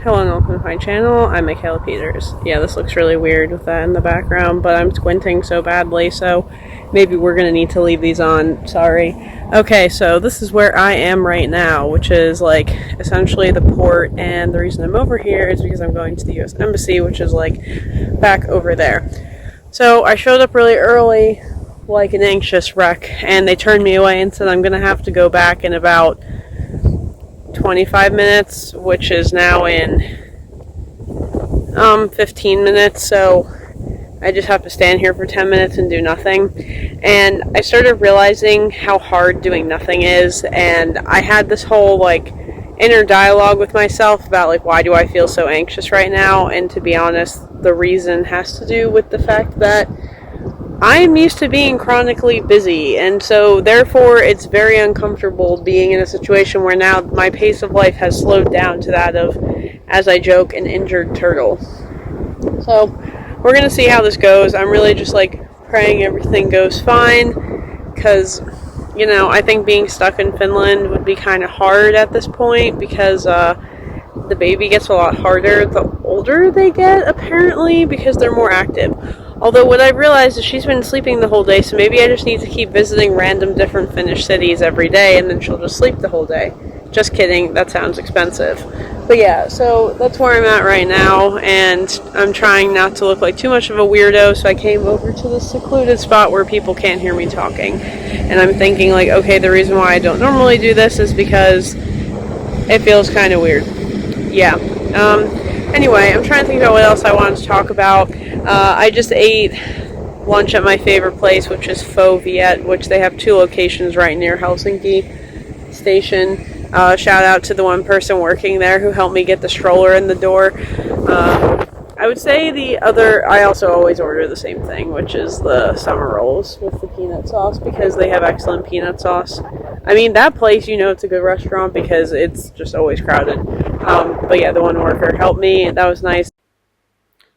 Hello and welcome to my channel. I'm Michaela Peters. Yeah, this looks really weird with that in the background, but I'm squinting so badly, so maybe we're gonna need to leave these on. Sorry. Okay, so this is where I am right now, which is like essentially the port, and the reason I'm over here is because I'm going to the US Embassy, which is like back over there. So I showed up really early, like an anxious wreck, and they turned me away and said I'm gonna have to go back in about 25 minutes, which is now in 15 minutes, so I just have to stand here for 10 minutes and do nothing. And I started realizing how hard doing nothing is, and I had this whole like inner dialogue with myself about like, why do I feel so anxious right now? And to be honest, the reason has to do with the fact that I'm used to being chronically busy, and so therefore it's very uncomfortable being in a situation where now my pace of life has slowed down to that of, as I joke, an injured turtle. So we're gonna see how this goes. I'm really just like praying everything goes fine, because I think being stuck in Finland would be kind of hard at this point, because the baby gets a lot harder the older they get, apparently, because they're more active. Although what I've realized is she's been sleeping the whole day, so maybe I just need to keep visiting random different Finnish cities every day, and then she'll just sleep the whole day. Just kidding, that sounds expensive. But yeah, so that's where I'm at right now, and I'm trying not to look like too much of a weirdo, so I came over to this secluded spot where people can't hear me talking. And I'm thinking like, okay, the reason why I don't normally do this is because it feels kind of weird. Yeah. Anyway, I'm trying to think about what else I wanted to talk about. I just ate lunch at my favorite place, which is Pho Viet, which they have 2 locations right near Helsinki Station. Shout out to the one person working there who helped me get the stroller in the door. I would say I also always order the same thing, which is the summer rolls with the peanut sauce, because they have excellent peanut sauce. I mean, that place, it's a good restaurant because it's just always crowded. But yeah, the one worker helped me. That was nice.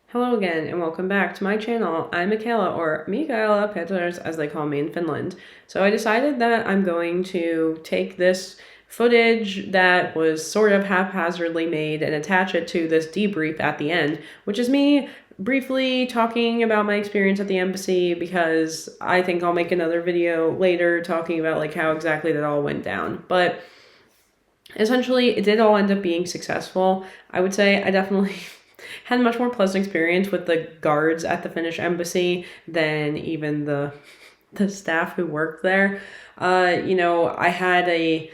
Hello again, and welcome back to my channel. I'm Michaela, or Michaela Peters, as they call me in Finland. So I decided that I'm going to take this footage that was sort of haphazardly made and attach it to this debrief at the end, which is me briefly talking about my experience at the embassy, because I think I'll make another video later talking about like how exactly that all went down. But essentially, it did all end up being successful. I would say I definitely had a much more pleasant experience with the guards at the Finnish embassy than even the staff who worked there. I had a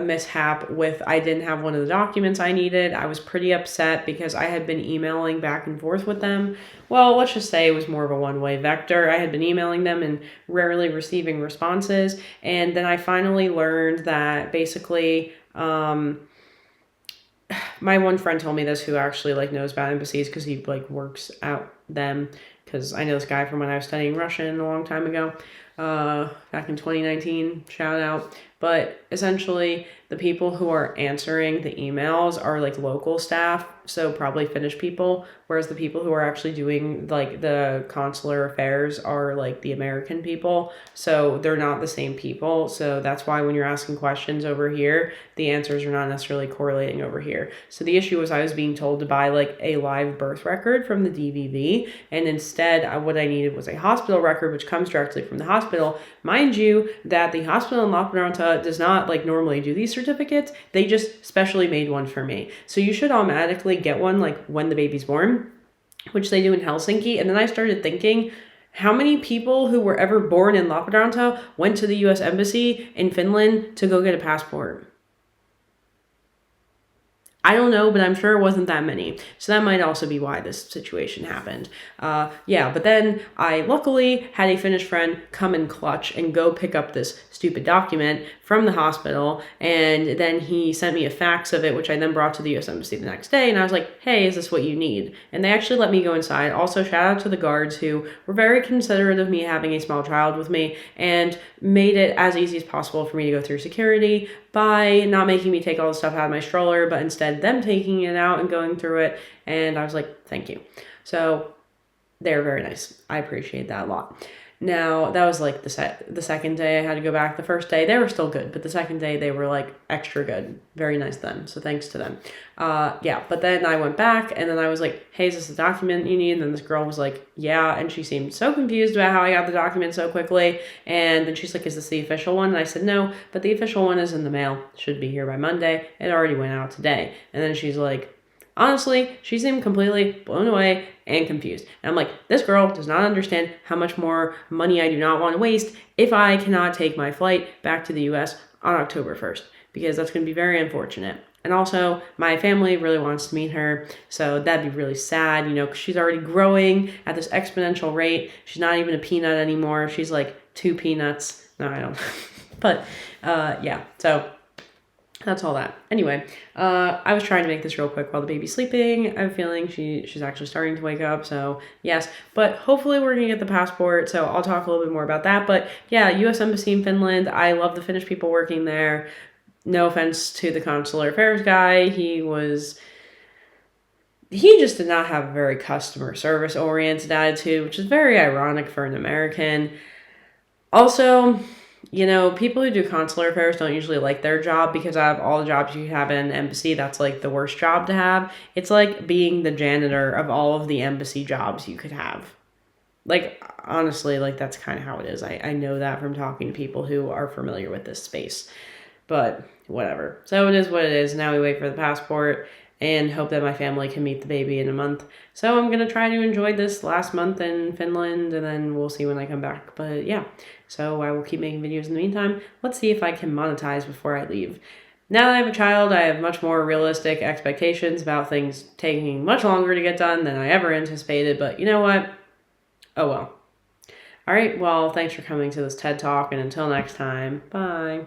mishap with, I didn't have one of the documents I needed. I was pretty upset because I had been emailing back and forth with them. Well, let's just say it was more of a one-way vector. I had been emailing them and rarely receiving responses. And then I finally learned that basically, my one friend told me this, who actually like knows about embassies because he like works out them, because I know this guy from when I was studying Russian a long time ago, back in 2019, shout out. But essentially, the people who are answering the emails are like local staff, so probably Finnish people, whereas the people who are actually doing like the consular affairs are like the American people, so they're not the same people. So that's why when you're asking questions over here, the answers are not necessarily correlating over here. So the issue was I was being told to buy like a live birth record from the DVV, and instead what I needed was a hospital record, which comes directly from the hospital. Mind you, that the hospital in Lappeenranta does not like normally do these certificates. They just specially made one for me. So you should automatically get one like when the baby's born, which they do in Helsinki. And then I started thinking, how many people who were ever born in Lappeenranta went to the US Embassy in Finland to go get a passport? I don't know, but I'm sure it wasn't that many. So that might also be why this situation happened. But then I luckily had a Finnish friend come in clutch and go pick up this stupid document from the hospital, and then he sent me a fax of it, which I then brought to the US Embassy the next day, and I was like, hey, is this what you need? And they actually let me go inside. Also, shout out to the guards who were very considerate of me having a small child with me and made it as easy as possible for me to go through security by not making me take all the stuff out of my stroller, but instead them taking it out and going through it. And I was like, thank you. So they're very nice. I appreciate that a lot. Now, that was like the second day I had to go back. The first day, they were still good, but the second day, they were like extra good. Very nice then. So thanks to them. Yeah, but then I went back and then I was like, hey, is this the document you need? And then this girl was like, yeah. And she seemed so confused about how I got the document so quickly. And then she's like, is this the official one? And I said, no, but the official one is in the mail. Should be here by Monday. It already went out today. And then she's like, honestly, she seemed completely blown away and confused. And I'm like, this girl does not understand how much more money I do not want to waste if I cannot take my flight back to the US on October 1st, because that's going to be very unfortunate. And also, my family really wants to meet her, so that'd be really sad, because she's already growing at this exponential rate. She's not even a peanut anymore. She's like 2 peanuts. No, I don't. But, yeah, so that's all that. Anyway, I was trying to make this real quick while the baby's sleeping. I have a feeling she's actually starting to wake up, so yes. But hopefully we're going to get the passport, so I'll talk a little bit more about that. But yeah, U.S. Embassy in Finland. I love the Finnish people working there. No offense to the consular affairs guy. He just did not have a very customer service oriented attitude, which is very ironic for an American. Also, people who do consular affairs don't usually like their job, because out of all the jobs you have in an embassy, that's like the worst job to have. It's like being the janitor of all of the embassy jobs you could have. Like, honestly, like that's kind of how it is. I know that from talking to people who are familiar with this space. But whatever. So it is what it is. Now we wait for the passport and hope that my family can meet the baby in a month. So I'm going to try to enjoy this last month in Finland, and then we'll see when I come back. But yeah, so I will keep making videos in the meantime. Let's see if I can monetize before I leave. Now that I have a child, I have much more realistic expectations about things taking much longer to get done than I ever anticipated. But you know what? Oh well. All right, well, thanks for coming to this TED Talk, and until next time, bye.